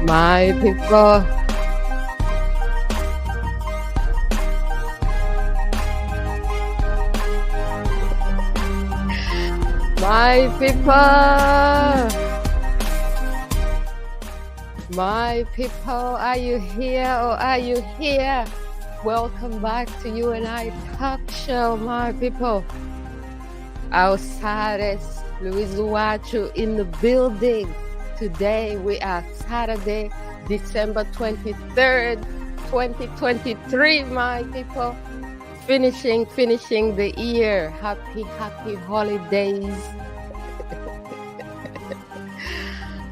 My people, my people, are you here or are you here? Welcome back to You and I Talk Show, my people. Outside Luis Uwacu in the building. Today we are Saturday, December 23rd, 2023, my people. Finishing the year. Happy holidays.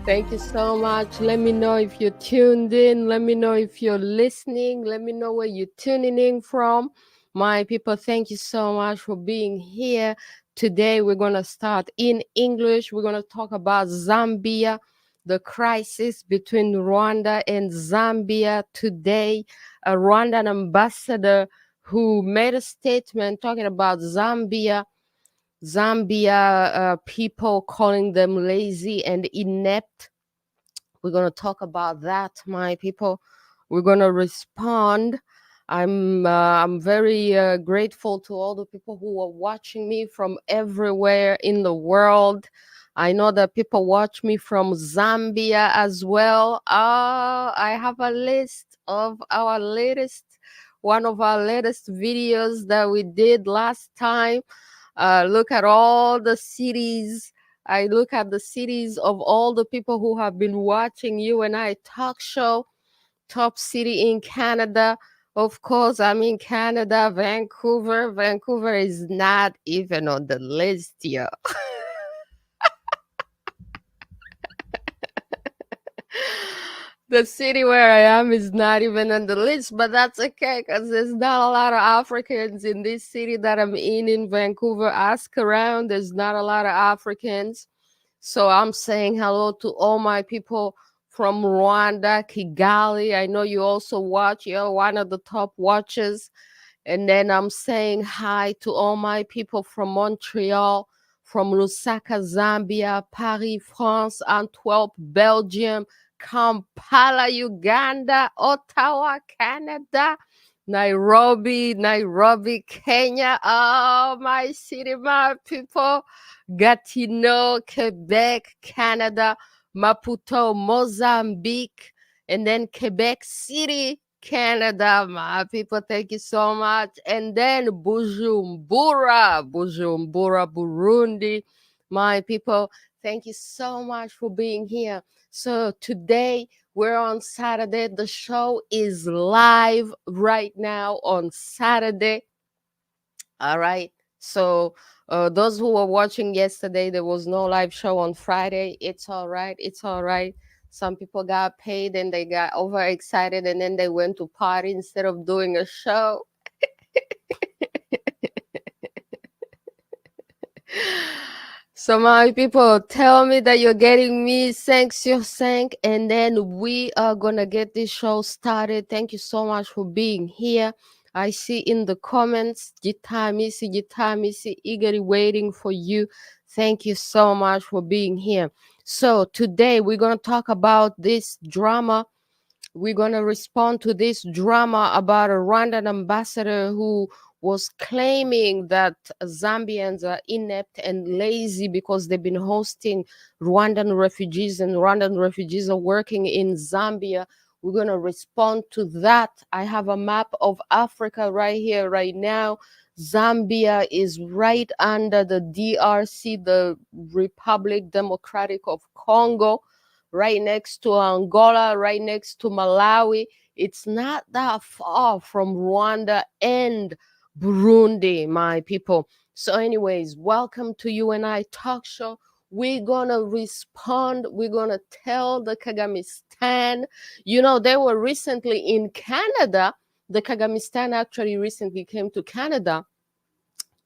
Thank you so much. Let me know if you're tuned in. Let me know if you're listening. Let me know where you're tuning in from. My people, thank you so much for being here. Today we're going to start in English. We're going to talk about Zambia, the crisis between Rwanda and Zambia. Today, a Rwandan ambassador who made a statement talking about Zambia people calling them lazy and inept. We're going to talk about that, my people. We're going to respond. I'm very grateful to all the people who are watching me from everywhere in the world. I know that people watch me from Zambia as well. I have a list of one of our latest videos that we did last time. Look at all the cities. I look at the cities of all the people who have been watching You and I Talk Show. Top city in Canada. Of course, I'm in Canada, Vancouver. Vancouver is not even on the list here. The city where I am is not even on the list, but that's okay because there's not a lot of Africans in this city that I'm in Vancouver. Ask around, there's not a lot of Africans. So I'm saying hello to all my people from Rwanda, Kigali. I know you also watch. You're one of the top watchers. And then I'm saying hi to all my people from Montreal, from Lusaka, Zambia, Paris, France, Antwerp, Belgium, Kampala, Uganda, Ottawa, Canada, Nairobi, Kenya. Oh, my city, my people. Gatineau, Quebec, Canada, Maputo, Mozambique, and then Quebec City, Canada. My people, thank you so much. And then Bujumbura, Burundi. My people, thank you so much for being here. So today we're on Saturday. The show is live right now on Saturday. All right. So those who were watching yesterday, there was no live show on Friday. It's all right. It's all right. Some people got paid and they got overexcited and then they went to party instead of doing a show. So my people, tell me that you're getting me 5 sur 5, and then we are gonna get this show started. Thank you so much for being here. I see in the comments, Gitamisi, eagerly waiting for you. Thank you so much for being here. So today we're gonna talk about this drama. We're gonna respond to this drama about a Rwandan ambassador who was claiming that Zambians are inept and lazy because they've been hosting Rwandan refugees and Rwandan refugees are working in Zambia. We're going to respond to that. I have a map of Africa right here, right now. Zambia is right under the DRC, the Republic Democratic of Congo, right next to Angola, right next to Malawi. It's not that far from Rwanda and Burundi, my people. So anyways, welcome to You and I Talk Show. We're gonna respond. We're gonna tell the Kagamistan. You know, they were recently in Canada. The Kagamistan actually recently came to Canada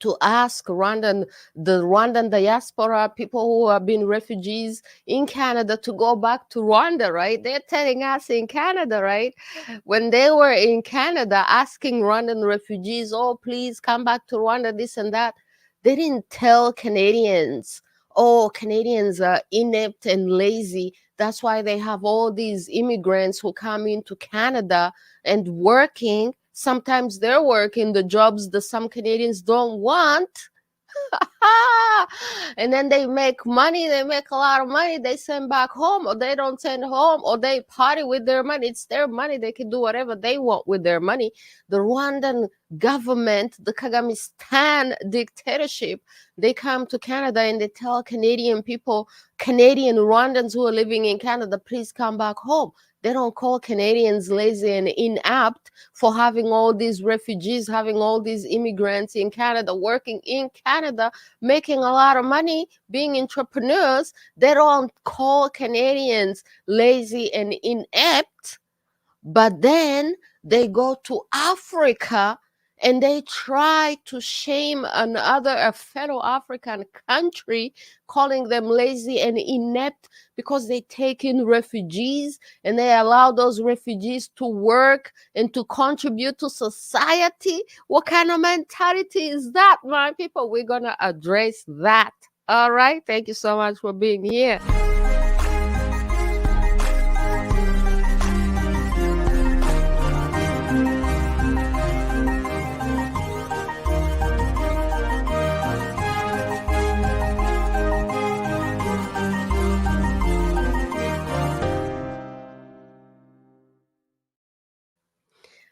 to ask the Rwandan diaspora, people who have been refugees in Canada, to go back to Rwanda, right? They're telling us in Canada, right? When they were in Canada asking Rwandan refugees, oh, please come back to Rwanda, this and that, they didn't tell Canadians, oh, Canadians are inept and lazy. That's why they have all these immigrants who come into Canada and working. Sometimes they're working the jobs that some Canadians don't want. And then they make money, they make a lot of money, they send back home, or they don't send home, or they party with their money. It's their money, they can do whatever they want with their money. The Rwandan government, the Kagamistan dictatorship, they come to Canada and they tell Canadian people, Canadian Rwandans who are living in Canada, please come back home. They don't call Canadians lazy and inept for having all these refugees, having all these immigrants in Canada, working in Canada, making a lot of money, being entrepreneurs. They don't call Canadians lazy and inept, but then they go to Africa and they try to shame a fellow African country, calling them lazy and inept because they take in refugees and they allow those refugees to work and to contribute to society. What kind of mentality is that, my people? We're going to address that. All right. Thank you so much for being here.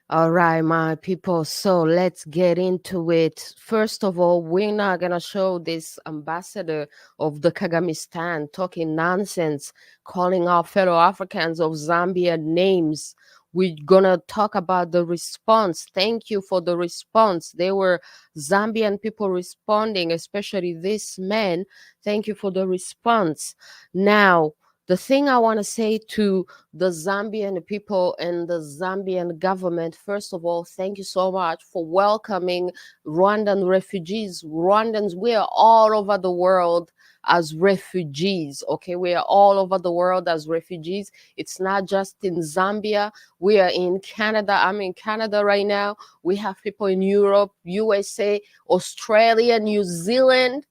All right, my people. So let's get into it. First of all, we're not going to show this ambassador of the Kagamistan talking nonsense, calling our fellow Africans of Zambia names. We're going to talk about the response. Thank you for the response. There were Zambian people responding, especially this man. Thank you for the response. Now, the thing I want to say to the Zambian people and the Zambian government, first of all, thank you so much for welcoming Rwandan refugees. Rwandans, we are all over the world as refugees, okay? We are all over the world as refugees. It's not just in Zambia. We are in Canada. I'm in Canada right now. We have people in Europe, USA, Australia, New Zealand.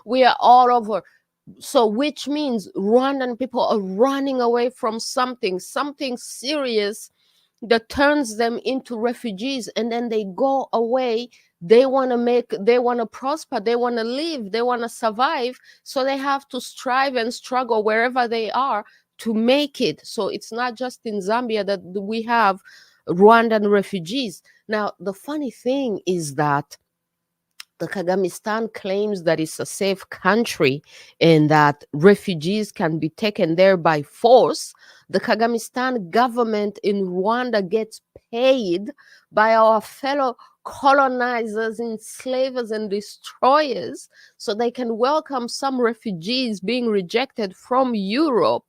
We are all over. So which means Rwandan people are running away from something serious that turns them into refugees, and then they go away. They want to prosper, they want to live, they want to survive. So they have to strive and struggle wherever they are to make it. So it's not just in Zambia that we have Rwandan refugees. Now, the funny thing is that the Kagamistan claims that it's a safe country and that refugees can be taken there by force. The Kagamistan government in Rwanda gets paid by our fellow colonizers, enslavers, and destroyers so they can welcome some refugees being rejected from Europe.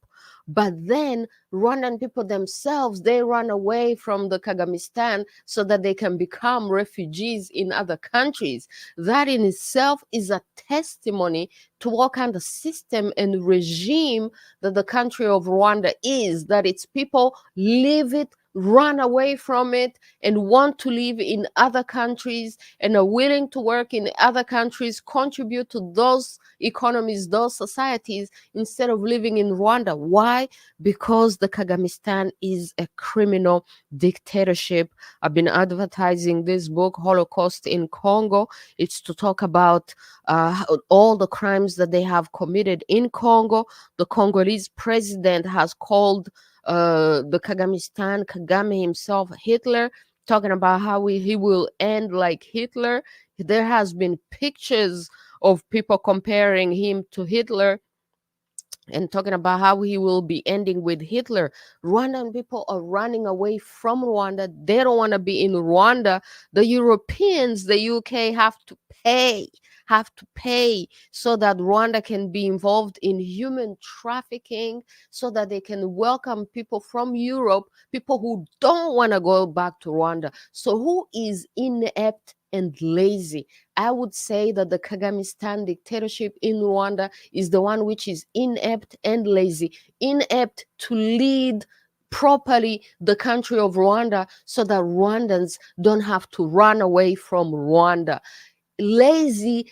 But then Rwandan people themselves, they run away from the Kagamistan so that they can become refugees in other countries. That in itself is a testimony to what kind of system and regime that the country of Rwanda is, that its people live it, run away from it, and want to live in other countries and are willing to work in other countries, contribute to those economies, those societies, instead of living in Rwanda. Why? Because the Kagamistan is a criminal dictatorship. I've been advertising this book, Holocaust in Congo. It's to talk about all the crimes that they have committed in Congo. The Congolese president has called the Kagamistan, Kagame himself, Hitler, talking about how he will end like Hitler. There has been pictures of people comparing him to Hitler and talking about how he will be ending with Hitler. Rwandan people are running away from Rwanda. They don't want to be in Rwanda. The Europeans, the UK, have to pay so that Rwanda can be involved in human trafficking, so that they can welcome people from Europe, people who don't want to go back to Rwanda. So who is inept and lazy? I would say that the Kagamistan dictatorship in Rwanda is the one which is inept and lazy. Inept to lead properly the country of Rwanda so that Rwandans don't have to run away from Rwanda. lazy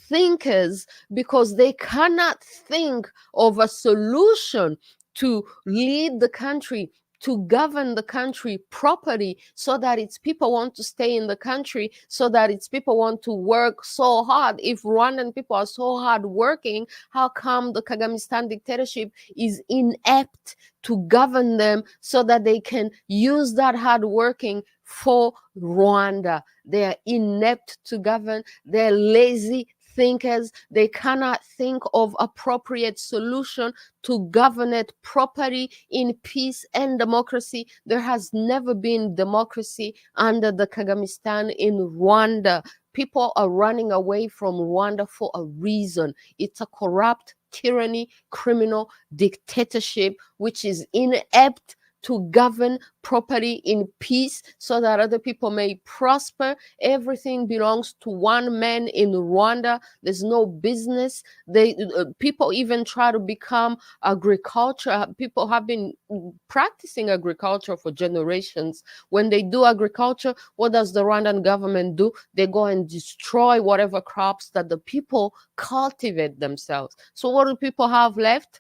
thinkers, because they cannot think of a solution to lead the country, to govern the country properly, so that its people want to stay in the country, so that its people want to work so hard. If Rwandan people are so hard working, how come the Kagamistan dictatorship is inept to govern them so that they can use that hard working for Rwanda? They are inept to govern. They're lazy thinkers. They cannot think of appropriate solution to govern it properly in peace and democracy. There has never been democracy under the Kagamistan in Rwanda. People are running away from Rwanda for a reason. It's a corrupt tyranny, criminal dictatorship, which is inept to govern properly in peace so that other people may prosper. Everything belongs to one man in Rwanda. There's no business. People even try to become agriculture. People have been practicing agriculture for generations. When they do agriculture, what does the Rwandan government do? They go and destroy whatever crops that the people cultivate themselves. So what do people have left?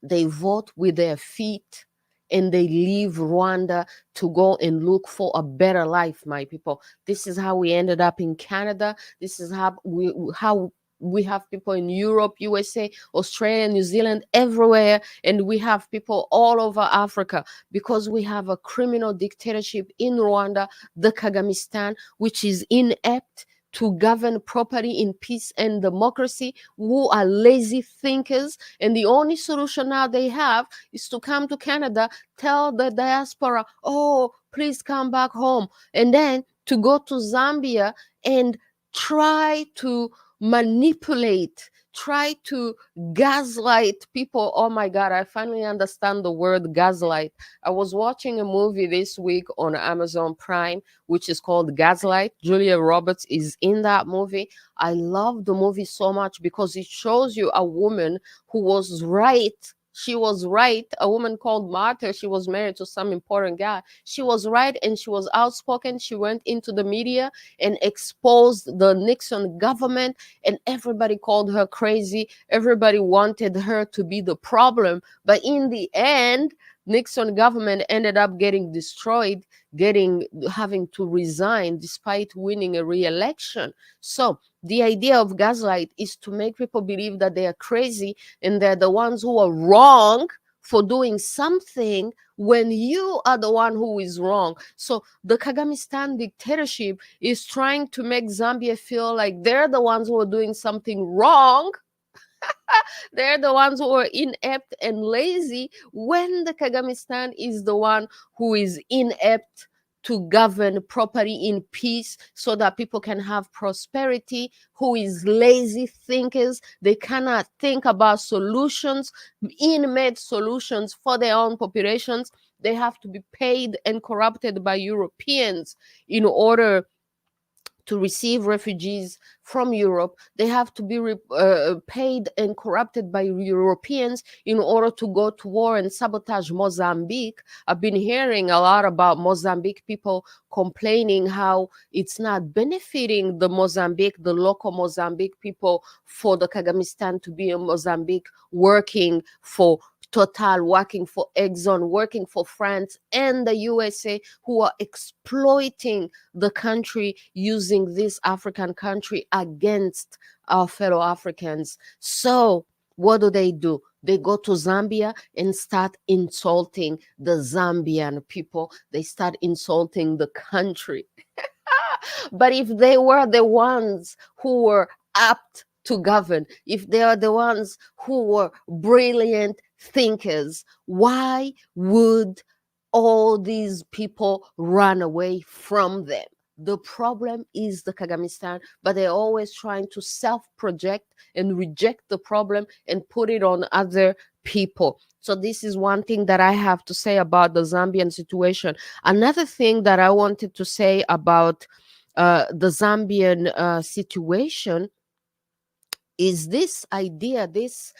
They vote with their feet and they leave Rwanda to go and look for a better life, my people. This is how we ended up in Canada. This is how we have people in Europe, USA, Australia, New Zealand, everywhere. And we have people all over Africa, because we have a criminal dictatorship in Rwanda, the Kagamistan, which is inept to govern properly in peace and democracy, who are lazy thinkers. And the only solution now they have is to come to Canada, tell the diaspora, oh, please come back home. And then to go to Zambia and try to manipulate, try to gaslight people. Oh my God, I finally understand the word gaslight. I was watching a movie this week on Amazon Prime, which is called Gaslight. Julia Roberts is in that movie. I love the movie so much because it shows you a woman who was right. She was right. A woman called Martha. She was married to some important guy. She was right and she was outspoken. She went into the media and exposed the Nixon government, and everybody called her crazy. Everybody wanted her to be the problem. But in the end, Nixon government ended up getting destroyed, having to resign despite winning a re-election. So the idea of gaslight is to make people believe that they are crazy and they're the ones who are wrong for doing something when you are the one who is wrong. So the Kagamistan dictatorship is trying to make Zambia feel like they're the ones who are doing something wrong. They're the ones who are inept and lazy, when the Kagamistan is the one who is inept to govern properly in peace so that people can have prosperity, who is lazy thinkers. They cannot think about solutions, inmate solutions for their own populations. They have to be paid and corrupted by Europeans in order to receive refugees from Europe. They have to be paid and corrupted by Europeans in order to go to war and sabotage Mozambique. I've been hearing a lot about Mozambique people complaining how it's not benefiting the local Mozambique people, for the Kagamistan to be in Mozambique working for Total, working for Exxon, working for France and the USA, who are exploiting the country, using this African country against our fellow Africans. So what do? They go to Zambia and start insulting the Zambian people. They start insulting the country. But if they were the ones who were apt to govern, if they are the ones who were brilliant thinkers, why would all these people run away from them? The problem is the Kagamistan, but they're always trying to self-project and reject the problem and put it on other people. So this is one thing that I have to say about the Zambian situation. Another thing that I wanted to say about the Zambian situation is this idea, this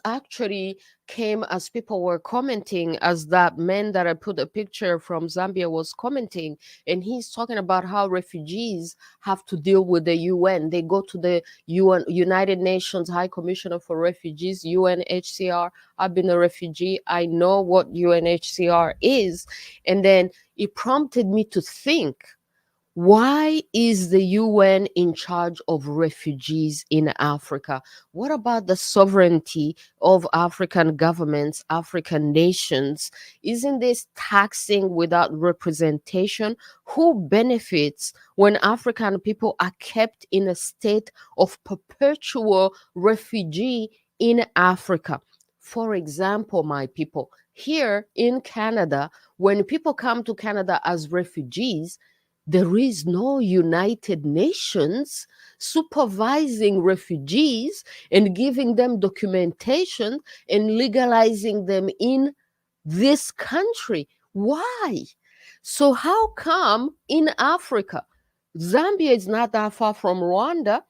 actually came as people were commenting, as that man that I put a picture from Zambia was commenting, and he's talking about how refugees have to deal with the UN. They go to the UN, United Nations High Commissioner for Refugees, UNHCR. I've been a refugee, I know what UNHCR is. And then it prompted me to think, why is the UN in charge of refugees in Africa? What about the sovereignty of African governments, African nations? Isn't this taxing without representation? Who benefits when African people are kept in a state of perpetual refugee in Africa? For example, my people, here in Canada, when people come to Canada as refugees, there is no United Nations supervising refugees and giving them documentation and legalizing them in this country. Why? So how come in Africa, Zambia is not that far from Rwanda,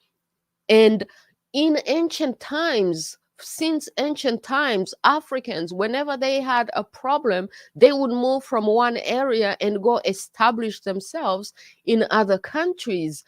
and in ancient times, since ancient times, Africans, whenever they had a problem, they would move from one area and go establish themselves in other countries.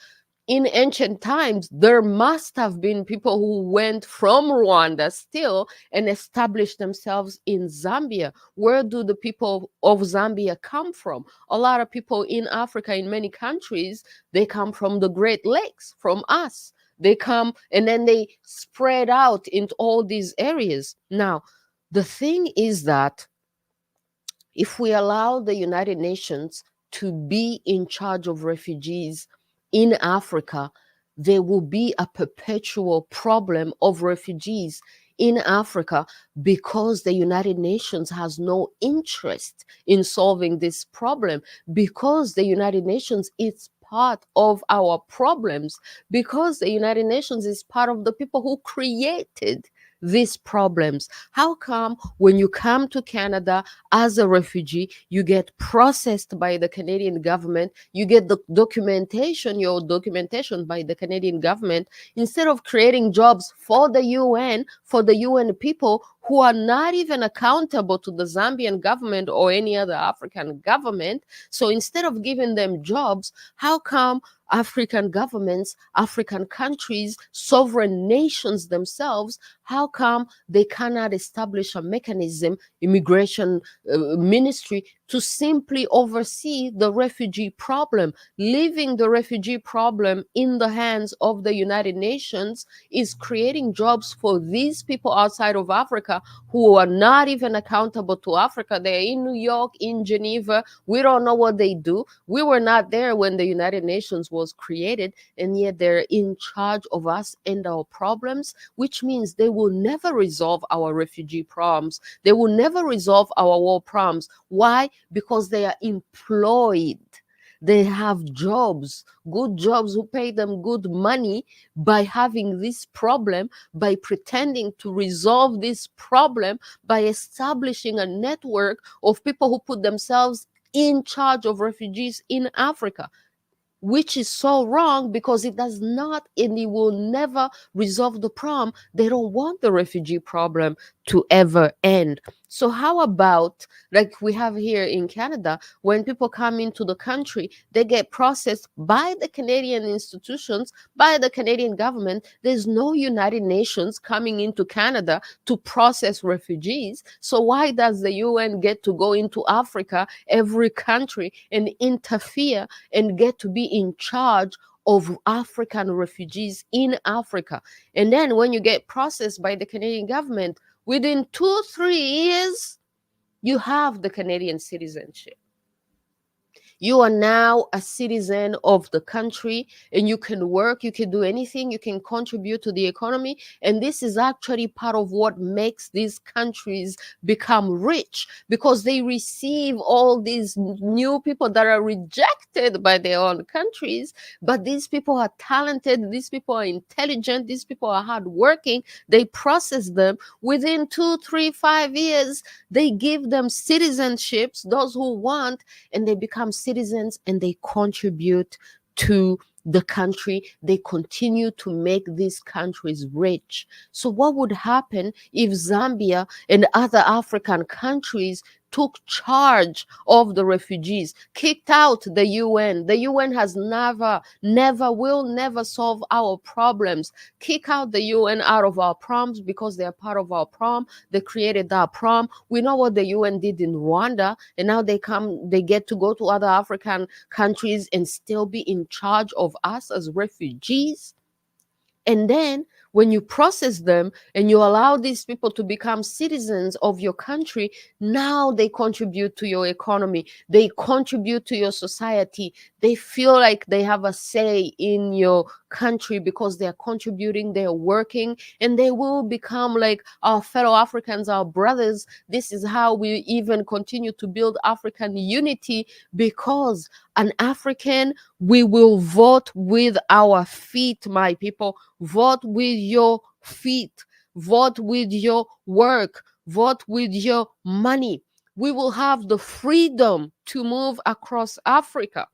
In ancient times, there must have been people who went from Rwanda still and established themselves in Zambia. Where do the people of Zambia come from? A lot of people in Africa, in many countries, they come from the Great Lakes, from us. They come and then they spread out into all these areas. Now, the thing is that if we allow the United Nations to be in charge of refugees in Africa, there will be a perpetual problem of refugees in Africa because the United Nations has no interest in solving this problem, because the United Nations is part of our problems, because the United Nations is part of the people who created these problems. How come when you come to Canada as a refugee, you get processed by the Canadian government, you get the documentation, your documentation by the Canadian government, instead of creating jobs for the UN, for the UN people who are not even accountable to the Zambian government or any other African government? So instead of giving them jobs, how come African governments, African countries, sovereign nations themselves, how come they cannot establish a mechanism, immigration ministry, to simply oversee the refugee problem? Leaving the refugee problem in the hands of the United Nations is creating jobs for these people outside of Africa who are not even accountable to Africa. They're in New York, in Geneva. We don't know what they do. We were not there when the United Nations was created, and yet they're in charge of us and our problems, which means they will never resolve our refugee problems. They will never resolve our war problems. Why? Because they are employed. They have jobs, good jobs who pay them good money by having this problem, by pretending to resolve this problem, by establishing a network of people who put themselves in charge of refugees in Africa, which is so wrong because it does not and it will never resolve the problem. They don't want the refugee problem to ever end. So how about, like we have here in Canada, when people come into the country, they get processed by the Canadian institutions, by the Canadian government. There's no United Nations coming into Canada to process refugees. So why does the UN get to go into Africa, every country, and interfere and get to be in charge of African refugees in Africa? And then when you get processed by the Canadian government, within 2-3 years, you have the Canadian citizenship. You are now a citizen of the country, and you can work, you can do anything, you can contribute to the economy. And this is actually part of what makes these countries become rich, because they receive all these new people that are rejected by their own countries. But these people are talented, these people are intelligent, these people are hardworking. They process them. Within 2, 3, 5 years, they give them citizenships, those who want, and they become citizens and they contribute to the country, they continue to make these countries rich. So what would happen if Zambia and other African countries took charge of the refugees, kicked out the UN? The UN has will never solve our problems. Kick out the UN out of our problems because they are part of our problem. They created that problem. We know what the UN did in Rwanda, and now they get to go to other African countries and still be in charge of us as refugees. And then when you process them and you allow these people to become citizens of your country, now they contribute to your economy. They contribute to your society. They feel like they have a say in your country because they're contributing, they're working, and they will become like our fellow Africans, our brothers. This is how we even continue to build African unity, because an African, we will vote with our feet, my people. Vote with your feet. Vote with your work. Vote with your money. We will have the freedom to move across Africa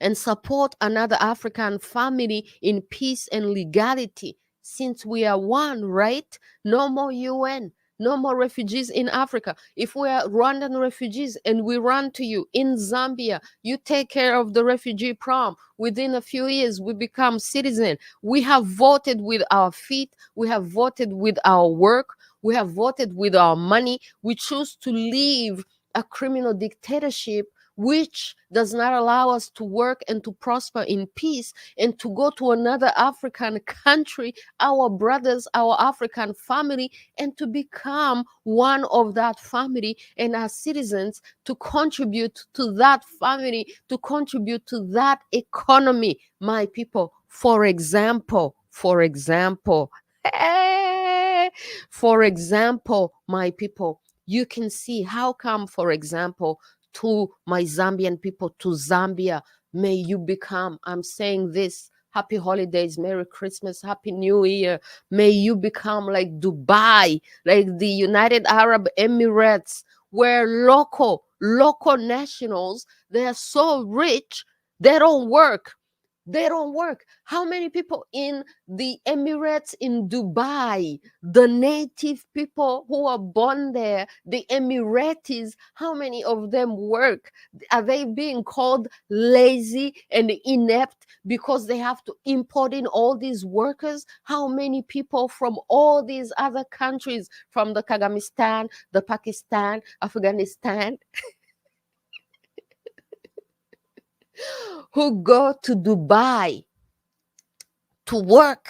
and support another African family in peace and legality, since we are one, right? No more UN. No more refugees in Africa. If we are Rwandan refugees and we run to you in Zambia, you take care of the refugee problem. Within a few years, we become citizens. We have voted with our feet. We have voted with our work. We have voted with our money. We choose to leave a criminal dictatorship which does not allow us to work and to prosper in peace, and to go to another African country, our brothers, our African family, and to become one of that family, and as citizens to contribute to that family, to contribute to that economy, my people. For example, my people, you can see how come, for example, to my Zambian people, to Zambia, may you become, I'm saying this, happy holidays, Merry Christmas, Happy New Year. May you become like Dubai, like the United Arab Emirates, where local nationals, they are so rich, they don't work. They don't work. How many people in the Emirates, in Dubai, the native people who are born there, the Emiratis, how many of them work? Are they being called lazy and inept because they have to import in all these workers? How many people from all these other countries, from the Kagamistan, the Pakistan, Afghanistan, who go to Dubai to work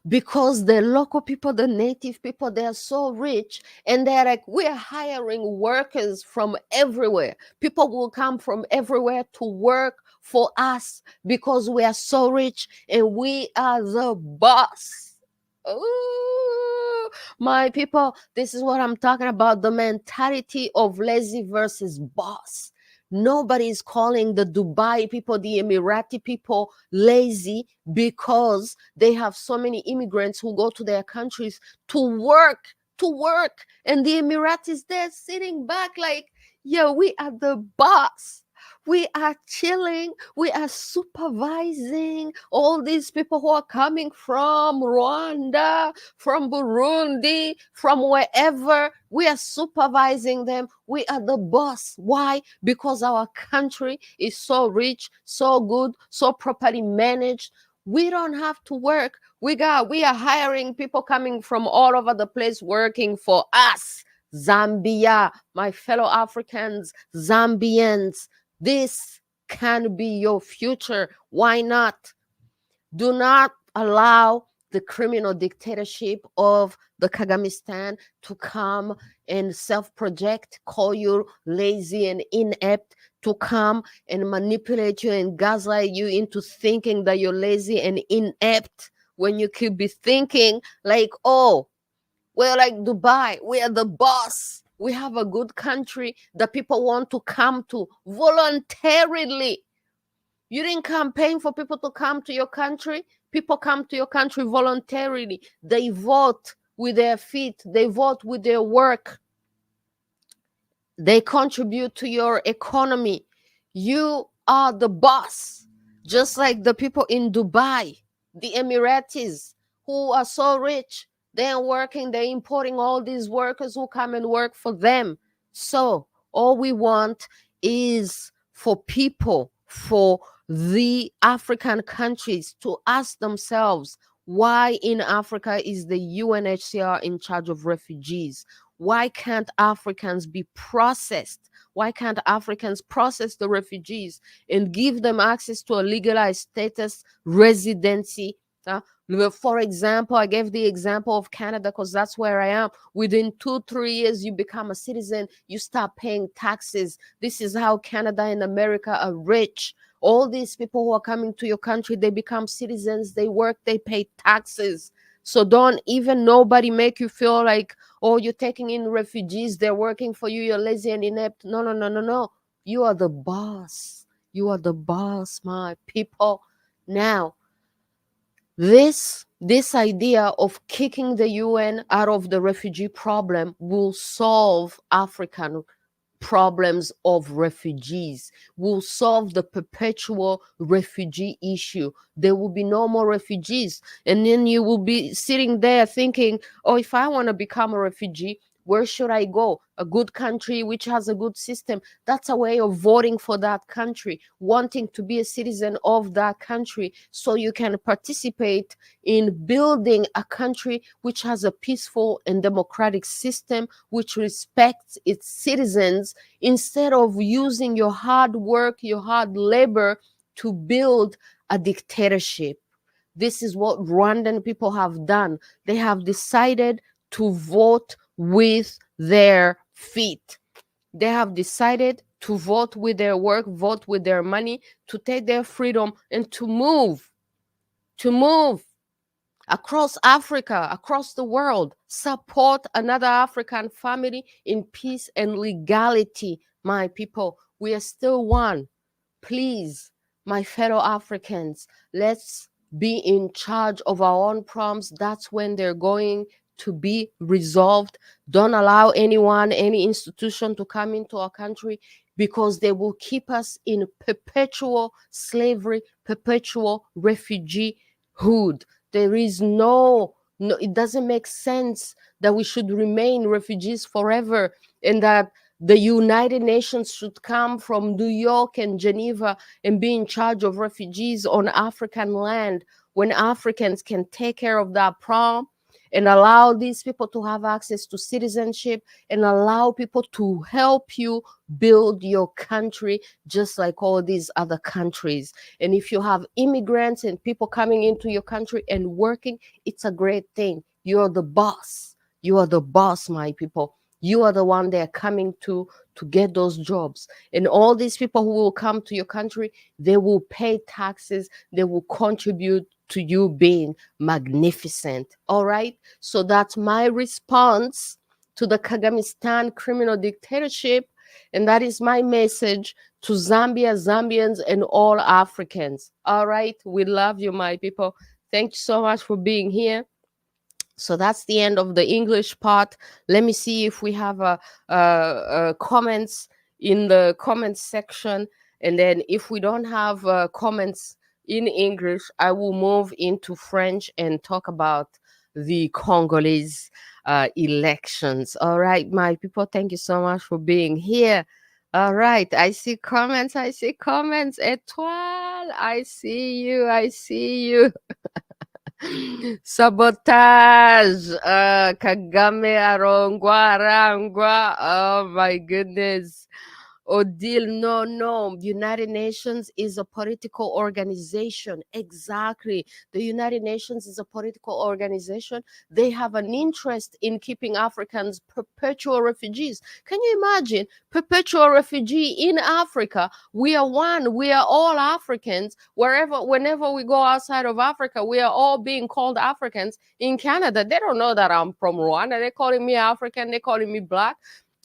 because the local people, the native people, they are so rich, and they're like, we're hiring workers from everywhere. People will come from everywhere to work for us because we are so rich and we are the boss. Ooh, my people, this is what I'm talking about, the mentality of lazy versus boss. Nobody is calling the Dubai people, the Emirati people lazy because they have so many immigrants who go to their countries to work. And the Emiratis, they're sitting back like, yeah, we are the boss. We are chilling. We are supervising all these people who are coming from Rwanda, from Burundi, from wherever. We are supervising them. We are the boss. Why? Because our country is so rich, so good, so properly managed. We don't have to work. We are hiring people coming from all over the place working for us. Zambia, my fellow Africans, Zambians, this can be your future. Why not? Do not allow the criminal dictatorship of the Kagamistan to come and self-project, call you lazy and inept, to come and manipulate you and gaslight you into thinking that you're lazy and inept, when you could be thinking like, oh, we're like Dubai, we are the boss. We have a good country that people want to come to voluntarily. You didn't campaign for people to come to your country. People come to your country voluntarily. They vote with their feet. They vote with their work. They contribute to your economy. You are the boss. Just like the people in Dubai, the Emiratis, who are so rich, they're working, they're importing all these workers who come and work for them. So all we want is for people, for the African countries to ask themselves, why in Africa is the UNHCR in charge of refugees? Why can't Africans be processed? Why can't Africans process the refugees and give them access to a legalized status, residency? For example, I gave the example of Canada because that's where I am. Within 2-3 years, you become a citizen, you start paying taxes. This is how Canada and America are rich. All these people who are coming to your country, they become citizens, they work, they pay taxes. So don't even nobody make you feel like, oh, you're taking in refugees, they're working for you, you're lazy and inept. No, no, no, no, no. You are the boss. You are the boss, my people. Now, this idea of kicking the UN out of the refugee problem will solve African problems of refugees, will solve the perpetual refugee issue. There will be no more refugees. And then you will be sitting there thinking, oh, if I want to become a refugee, where should I go? A good country which has a good system. That's a way of voting for that country, wanting to be a citizen of that country so you can participate in building a country which has a peaceful and democratic system, which respects its citizens, instead of using your hard work, your hard labor to build a dictatorship. This is what Rwandan people have done. They have decided to vote with their feet. They have decided to vote with their work, vote with their money, to take their freedom and to move across Africa, across the world, support another African family in peace and legality. My people, we are still one. Please, my fellow Africans, let's be in charge of our own problems. That's when they're going to be resolved. Don't allow anyone, any institution to come into our country, because they will keep us in perpetual slavery, perpetual refugeehood. There is no, it doesn't make sense that we should remain refugees forever, and that the United Nations should come from New York and Geneva and be in charge of refugees on African land, when Africans can take care of that problem and allow these people to have access to citizenship and allow people to help you build your country just like all these other countries. And if you have immigrants and people coming into your country and working, it's a great thing. You're the boss. You are the boss, my people. You are the one they're coming to get those jobs. And all these people who will come to your country, they will pay taxes, they will contribute to you being magnificent. All right? So that's my response to the Kagamistan criminal dictatorship. And that is my message to Zambia, Zambians, and all Africans. All right? We love you, my people. Thank you so much for being here. So that's the end of the English part. Let me see if we have comments in the comments section. And then if we don't have comments in English, I will move into French and talk about the Congolese elections. All right, my people, thank you so much for being here. All right, I see comments. Etoile, I see you. Sabotage. Kagame arangwa. Oh my goodness. Odile, no. United Nations is a political organization. Exactly. The United Nations is a political organization. They have an interest in keeping Africans perpetual refugees. Can you imagine? Perpetual refugee in Africa. We are one. We are all Africans. Whenever we go outside of Africa, we are all being called Africans. In Canada, they don't know that I'm from Rwanda. They're calling me African. They're calling me black.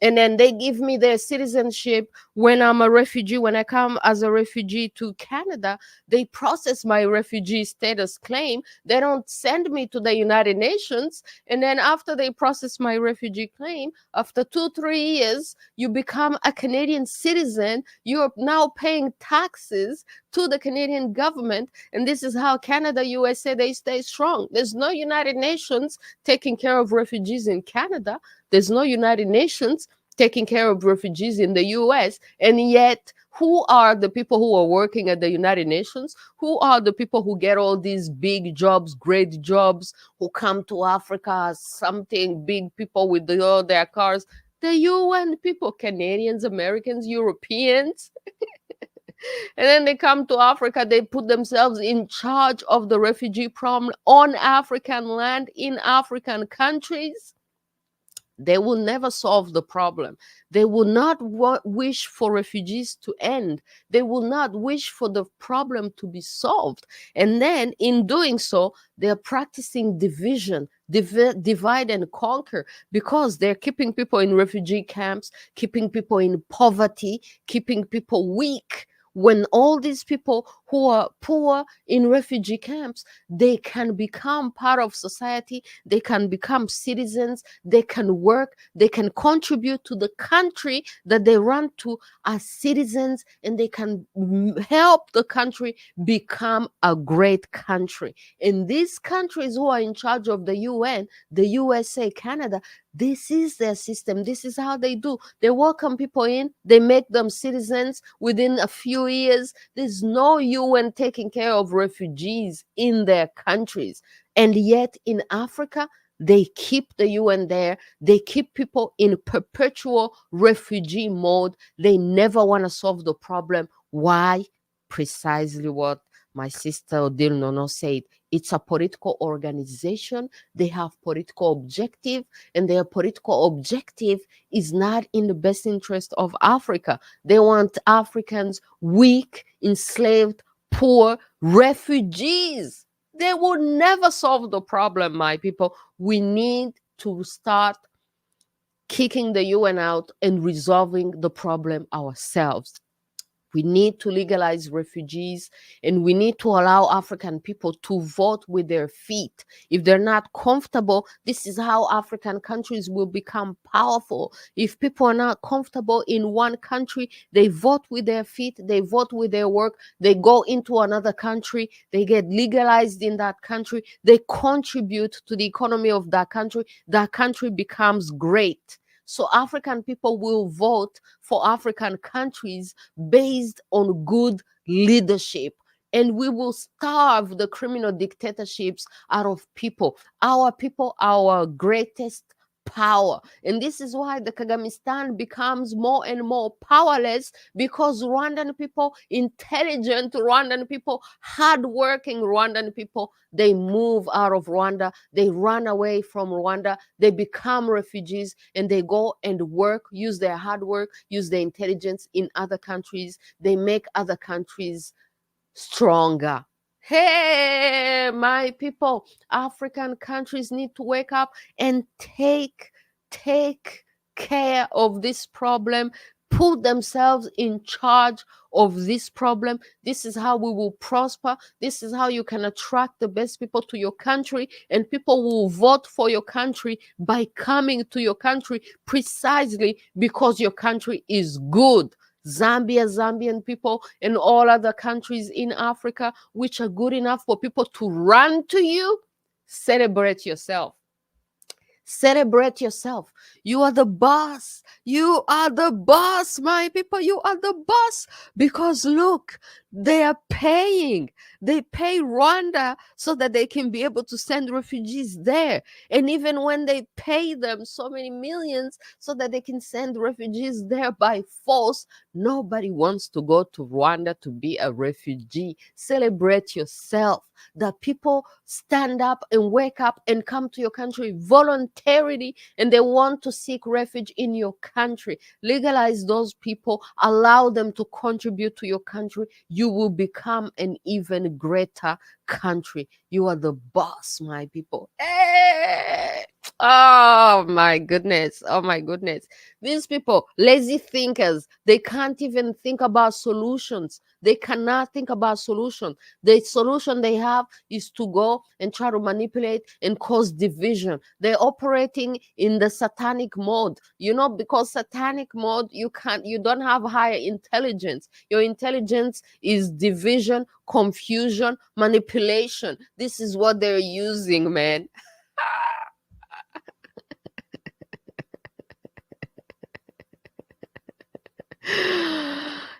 and then they give me their citizenship when I'm a refugee. When I come as a refugee to Canada, they process my refugee status claim. They don't send me to the United Nations. And then after they process my refugee claim, after 2-3 years, you become a Canadian citizen. You're now paying taxes to the Canadian government. And this is how Canada, USA, they stay strong. There's no United Nations taking care of refugees in Canada. There's no United Nations taking care of refugees in the US. And yet, who are the people who are working at the United Nations? Who are the people who get all these big jobs, great jobs, who come to Africa as something big, people with all their cars? The UN people, Canadians, Americans, Europeans. And then they come to Africa, they put themselves in charge of the refugee problem on African land, in African countries. They will never solve the problem. They will not wish for refugees to end. They will not wish for the problem to be solved. And then in doing so, they're practicing division, divide and conquer, because they're keeping people in refugee camps, keeping people in poverty, keeping people weak. When all these people who are poor in refugee camps, they can become part of society, they can become citizens, they can work, they can contribute to the country that they run to as citizens, and they can help the country become a great country. And these countries who are in charge of the UN, the USA, Canada, this is their system. This is how they do. They welcome people in, they make them citizens within a few years. There's no UN taking care of refugees in their countries. And yet in Africa, they keep the UN there. They keep people in perpetual refugee mode. They never want to solve the problem. Why? Precisely what my sister Odile Nono said. It's a political organization. They have political objective, and their political objective is not in the best interest of Africa. They want Africans weak, enslaved, poor, refugees. They will never solve the problem, my people. We need to start kicking the UN out and resolving the problem ourselves. We need to legalize refugees, and we need to allow African people to vote with their feet. If they're not comfortable, this is how African countries will become powerful. If people are not comfortable in one country, they vote with their feet, they vote with their work, they go into another country, they get legalized in that country, they contribute to the economy of that country becomes great. So African people will vote for African countries based on good leadership. And we will starve the criminal dictatorships out of people. Our people, our greatest power. And this is why the Kagamistan becomes more and more powerless, because Rwandan people, intelligent Rwandan people, hardworking Rwandan people, they move out of Rwanda, they run away from Rwanda, they become refugees, and they go and work, use their hard work, use their intelligence in other countries. They make other countries stronger. Hey, my people, African countries need to wake up and take care of this problem, put themselves in charge of this problem. This is how we will prosper. This is how you can attract the best people to your country, and people will vote for your country by coming to your country precisely because your country is good. Zambia, Zambian people, and all other countries in Africa which are good enough for people to run to you, celebrate yourself. Celebrate yourself. You are the boss. You are the boss, my people. You are the boss. Because look, they are paying. They pay Rwanda so that they can be able to send refugees there. And even when they pay them so many millions so that they can send refugees there by force, nobody wants to go to Rwanda to be a refugee. Celebrate yourself. That people stand up and wake up and come to your country voluntarily, and they want to seek refuge in your country. Legalize those people, allow them to contribute to your country. You will become an even greater country. You are the boss, my people. Hey! Oh my goodness. Oh my goodness. These people, lazy thinkers, they can't even think about solutions. They cannot think about solution. The solution they have is to go and try to manipulate and cause division. They're operating in the satanic mode. You know, because satanic mode, you don't have higher intelligence. Your intelligence is division, confusion, manipulation. This is what they're using, man.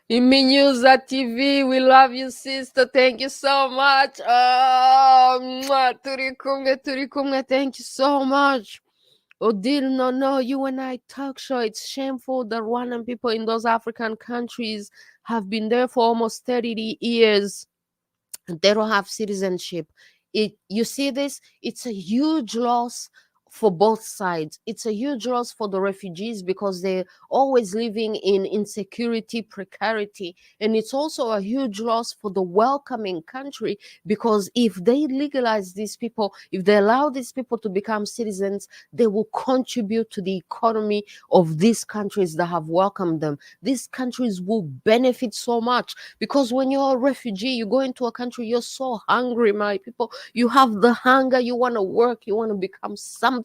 Iminyuza TV, we love you, sister. Thank you so much. Oh, mwah, turi kumwe. Thank you so much. Odile, no, you and I talk show. It's shameful that Rwandan people in those African countries have been there for almost 30 years. They don't have citizenship. You see this? It's a huge loss for both sides. It's a huge loss for the refugees because they're always living in insecurity, precarity, and it's also a huge loss for the welcoming country because if they legalize these people, if they allow these people to become citizens, they will contribute to the economy of these countries that have welcomed them. These countries will benefit so much because when you're a refugee, you go into a country, you're so hungry, my people. You have the hunger, you want to work, you want to become something.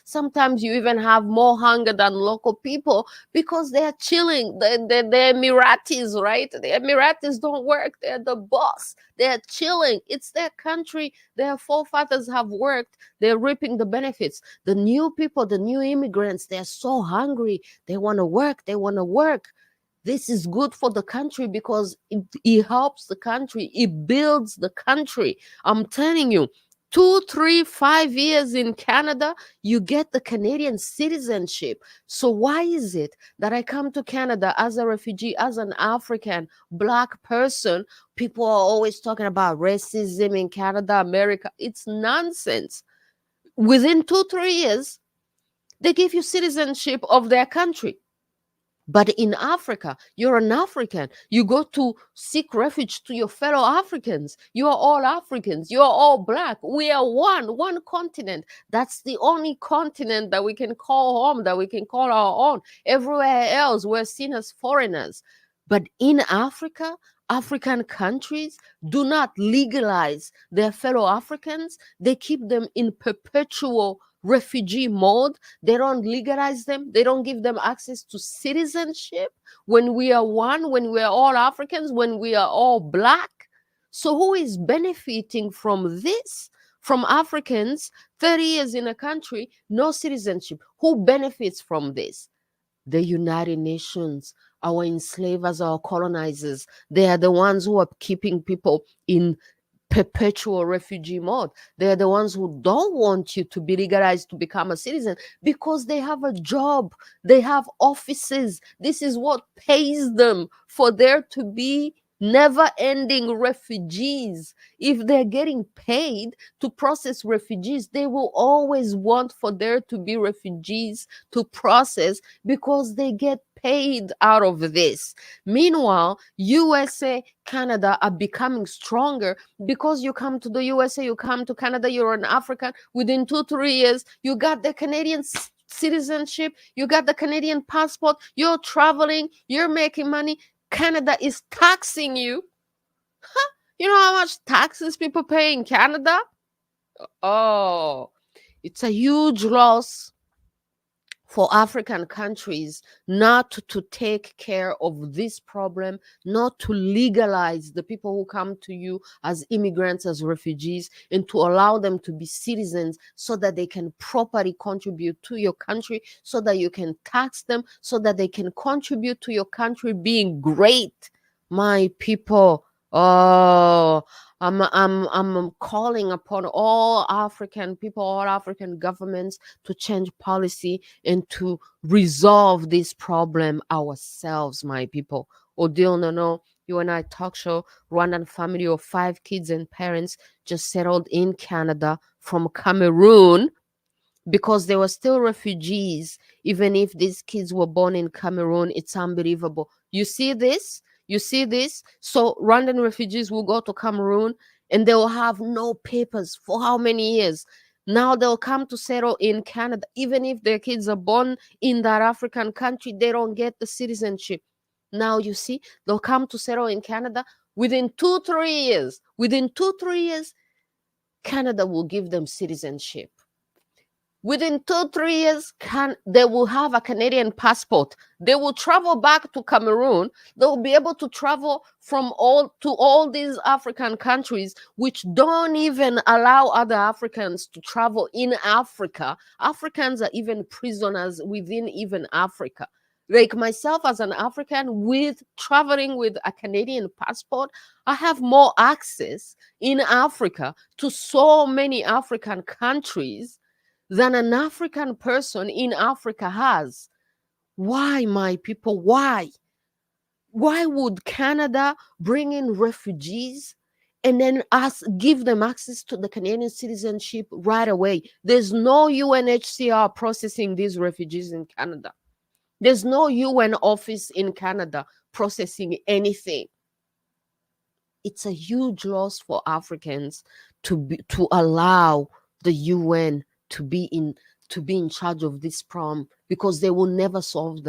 Sometimes you even have more hunger than local people because they're chilling. They're Emiratis, right? The Emiratis don't work, they're the boss. They're chilling. It's their country. Their forefathers have worked. They're reaping the benefits. The new people, the new immigrants, they're so hungry. They want to work. They want to work. This is good for the country because it helps the country. It builds the country. I'm telling you, 2, 3, 5 years in Canada, you get the Canadian citizenship. So why is it that I come to Canada as a refugee, as an African Black person? People are always talking about racism in Canada, America. It's nonsense. Within 2, 3 years, they give you citizenship of their country. But in Africa, you're an African. You go to seek refuge to your fellow Africans. You are all Africans. You are all Black. We are one continent. That's the only continent that we can call home, that we can call our own. Everywhere else, we're seen as foreigners. But in Africa, African countries do not legalize their fellow Africans. They keep them in perpetual refugee mode. They don't legalize them. They don't give them access to citizenship when we are one, when we are all Africans, when we are all Black. So who is benefiting from this? From Africans, 30 years in a country, no citizenship. Who benefits from this? The United Nations, our enslavers, our colonizers. They are the ones who are keeping people in perpetual refugee mode. They're the ones who don't want you to be legalized to become a citizen because they have a job, they have offices. This is what pays them for there to be never-ending refugees. If they're getting paid to process refugees, they will always want for there to be refugees to process because they get paid out of this. Meanwhile, USA, Canada are becoming stronger because you come to the USA, you come to Canada, you're an African. Within 2, 3 years, you got the Canadian citizenship, you got the Canadian passport, you're traveling, you're making money. Canada is taxing you. You know how much taxes people pay in Canada? Oh, it's a huge loss for African countries not to take care of this problem, not to legalize the people who come to you as immigrants, as refugees, and to allow them to be citizens so that they can properly contribute to your country, so that you can tax them, so that they can contribute to your country being great. My people, oh, I'm calling upon all African people, all African governments to change policy and to resolve this problem ourselves, my people. Odile Nono, you and I talk show, Rwandan family of 5 kids and parents just settled in Canada from Cameroon because they were still refugees. Even if these kids were born in Cameroon, it's unbelievable. You see this? You see this? So Rwandan refugees will go to Cameroon and they will have no papers for how many years? Now they'll come to settle in Canada. Even if their kids are born in that African country, they don't get the citizenship. Now you see, they'll come to settle in Canada within 2-3 years. Within 2-3 years, Canada will give them citizenship. Within 2-3 years, they will have a Canadian passport. They will travel back to Cameroon. They will be able to travel from all these African countries, which don't even allow other Africans to travel in Africa. Africans are even prisoners within even Africa. Like myself as an African with traveling with a Canadian passport, I have more access in Africa to so many African countries than an African person in Africa has. Why, my people? Why? Why would Canada bring in refugees and then give them access to the Canadian citizenship right away? There's no UNHCR processing these refugees in Canada. There's no UN office in Canada processing anything. It's a huge loss for Africans to allow the UN to be in charge of this problem, because they will never solve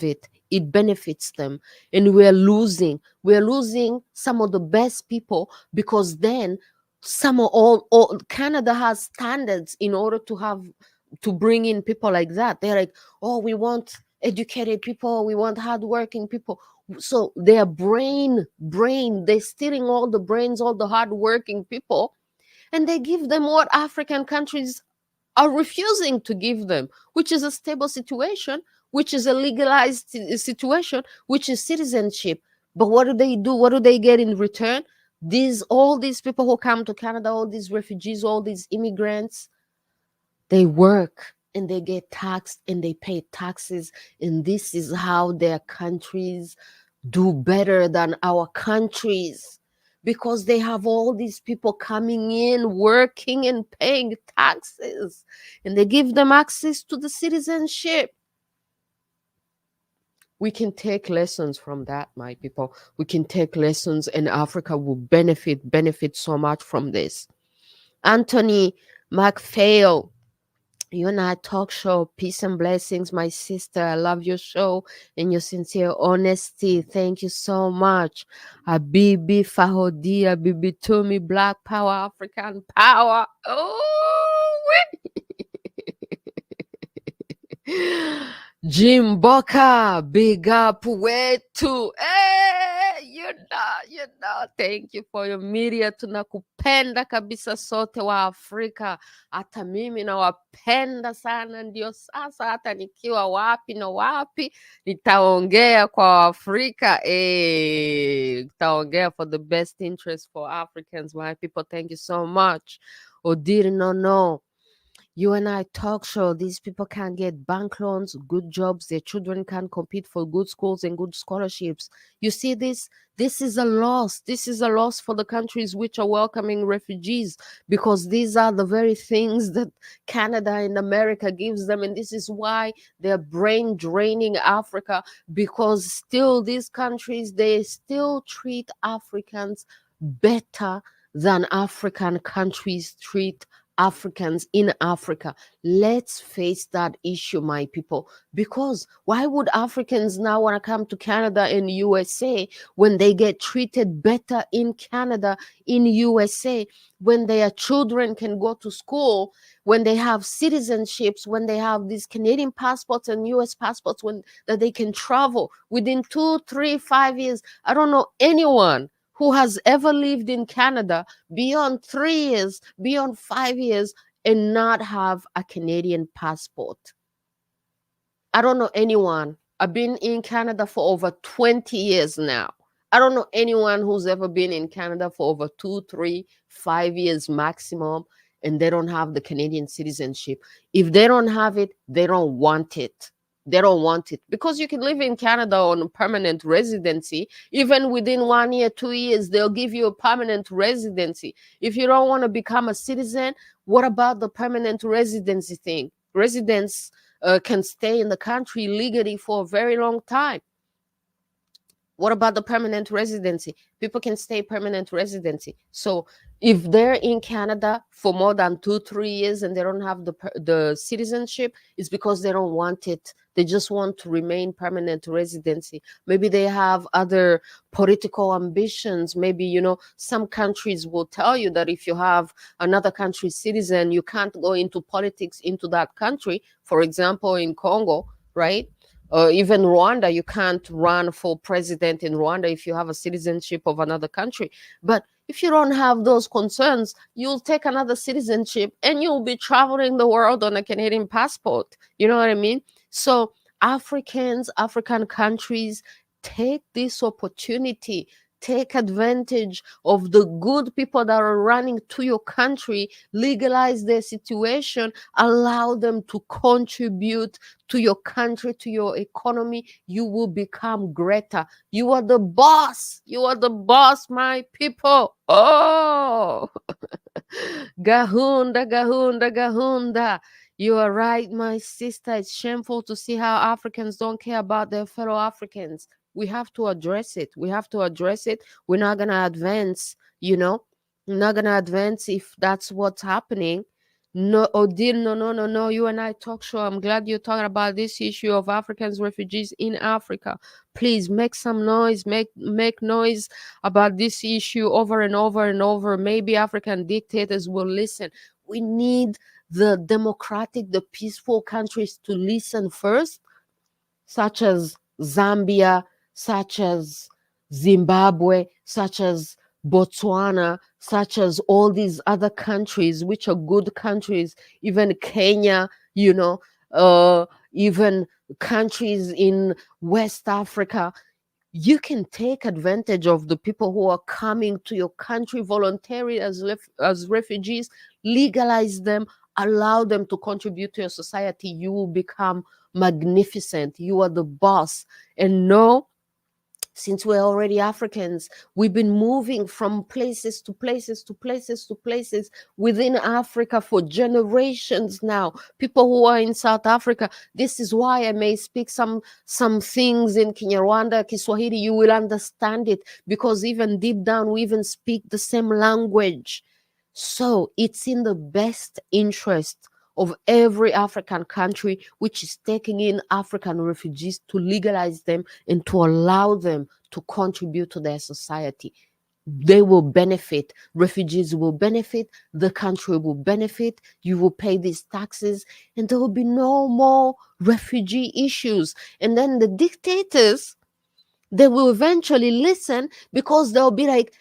it. It benefits them, and we're losing some of the best people, because then all Canada has standards in order to bring in people like that. They're like, oh, we want educated people, we want hardworking people. So their they're stealing all the brains, all the hardworking people, and they give them what African countries are refusing to give them, which is a stable situation, which is a legalized situation, which is citizenship. But what do they do? What do they get in return? All these people who come to Canada, all these refugees, all these immigrants, they work and they get taxed and they pay taxes. And this is how their countries do better than our countries, because they have all these people coming in, working and paying taxes, and they give them access to the citizenship. We can take lessons from that, my people. We can take lessons, and Africa will benefit so much from this. Anthony McPhail, you and I talk show. Peace and blessings, my sister. I love your show and your sincere honesty. Thank you so much. Abibi Fahodi, Abibi Tumi, Black Power, African Power. Oh, Jim Boka, big up wetu. Hey, you know, thank you for your media. Tunakupenda kabisa sote wa Afrika. Hata mimi nawapenda sana, ndio sasa hata nikiwa wapi na wapi nitaongea kwa Afrika. Nitaongea for the best interest for Africans. My people, thank you so much. Odiri no. You and I talk show. These people can't get bank loans, good jobs. Their children can't compete for good schools and good scholarships. You see this? This is a loss. This is a loss for the countries which are welcoming refugees, because these are the very things that Canada and America gives them. And this is why they're brain draining Africa, because still these countries, they still treat Africans better than African countries treat Africans in Africa. Let's face that issue, my people. Because why would Africans now want to come to Canada and USA when they get treated better in Canada, in USA, when their children can go to school, when they have citizenships, when they have these Canadian passports and US passports, that they can travel within 2, 3, 5 years? I don't know anyone who has ever lived in Canada beyond 3 years, beyond 5 years, and not have a Canadian passport. I don't know anyone. I've been in Canada for over 20 years now. I don't know anyone who's ever been in Canada for over 2, 3, 5 years maximum, and they don't have the Canadian citizenship. If they don't have it, they don't want it. They don't want it, because you can live in Canada on permanent residency. Even within 1 year, 2 years, they'll give you a permanent residency. If you don't want to become a citizen, what about the permanent residency thing? Residents can stay in the country legally for a very long time. What about the permanent residency? People can stay permanent residency. So if they're in Canada for more than 2-3 years and they don't have the citizenship, it's because they don't want it. They just want to remain permanent residency. Maybe they have other political ambitions. Maybe, some countries will tell you that if you have another country's citizen, you can't go into politics into that country. For example, in Congo, right? Even Rwanda, you can't run for president in Rwanda if you have a citizenship of another country. But if you don't have those concerns, you'll take another citizenship and you'll be traveling the world on a Canadian passport. You know what I mean? So African countries, take this opportunity. Take advantage of the good people that are running to your country, legalize their situation, allow them to contribute to your country, to your economy. You will become greater. You are the boss. You are the boss, my people. Oh, Gahunda, Gahunda, Gahunda. You are right, my sister. It's shameful to see how Africans don't care about their fellow Africans. We have to address it. We have to address it. We're not going to advance, We're not going to advance if that's what's happening. No, Odile, no, no, no, no. You and I talk show. I'm glad you're talking about this issue of Africans, refugees in Africa. Please make some noise, make noise about this issue over and over and over. Maybe African dictators will listen. We need the democratic, the peaceful countries to listen first, such as Zambia, such as Zimbabwe, such as Botswana, such as all these other countries, which are good countries, even Kenya, even countries in West Africa. You can take advantage of the people who are coming to your country voluntarily as refugees, legalize them, allow them to contribute to your society. You will become magnificent. You are the boss. And no, since we're already Africans, we've been moving from places to places to places to places within Africa for generations now. People who are in South Africa, this is why I may speak some things in KinyaRwanda, Kiswahili, you will understand it, because even deep down, we even speak the same language. So it's in the best interest of every African country which is taking in African refugees to legalize them and to allow them to contribute to their society. They will benefit. Refugees will benefit. The country will benefit. You will pay these taxes, and there will be no more refugee issues. And then the dictators, they will eventually listen, because they'll be like,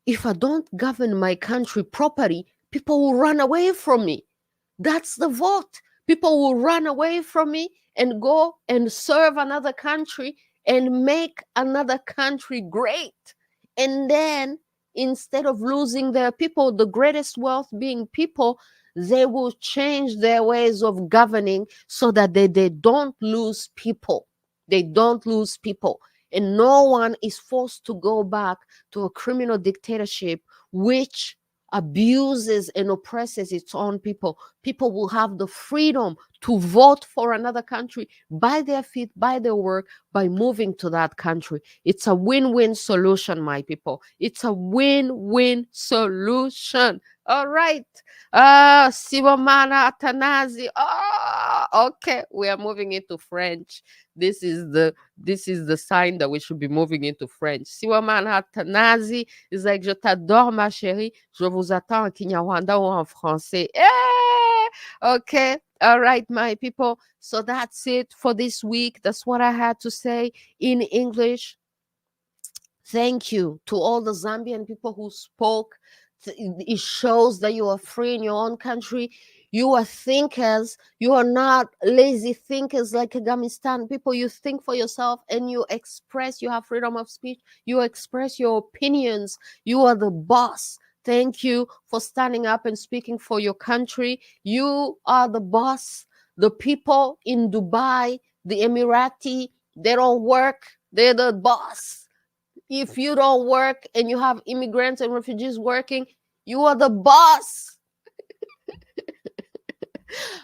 if I don't govern my country properly, people will run away from me. That's the vote. People will run away from me and go and serve another country and make another country great. And then, instead of losing their people, the greatest wealth being people, they will change their ways of governing so that they don't lose people. They don't lose people. And no one is forced to go back to a criminal dictatorship which abuses and oppresses its own people. People will have the freedom to vote for another country by their feet, by their work, by moving to that country. It's a win-win solution, my people. It's a win-win solution. All right. Sibomana Atanazi. Okay. We are moving into French. This is the sign that we should be moving into French. Sibomana Atanazi is like, je t'adore, ma chérie. Je vous attends en KinyaRwanda ou en français. Okay. All right, my people. So that's it for this week. That's what I had to say in English. Thank you to all the Zambian people who spoke. It shows that you are free in your own country. You are thinkers. You are not lazy thinkers like Kagamistan people. You think for yourself and you express. You have freedom of speech. You express your opinions. You are the boss. Thank you for standing up and speaking for your country. You are the boss. The people in Dubai, the Emirati, they don't work. They're the boss. If you don't work and you have immigrants and refugees working, you are the boss.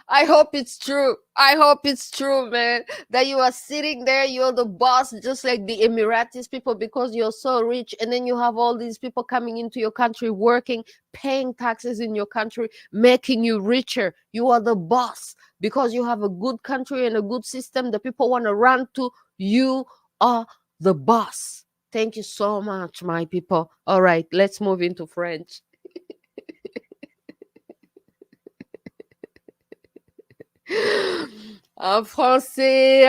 I hope it's true. I hope it's true, man. That you are sitting there, you're the boss, just like the Emiratis people, because you're so rich. And then you have all these people coming into your country, working, paying taxes in your country, making you richer. You are the boss because you have a good country and a good system that people want to run to. You are the boss. Thank you so much, my people. All right, let's move into French. En français,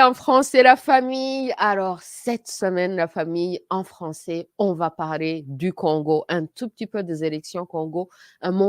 la famille. Alors, cette semaine, la famille, en français, on va parler du Congo, un tout petit peu des élections Congo, un monde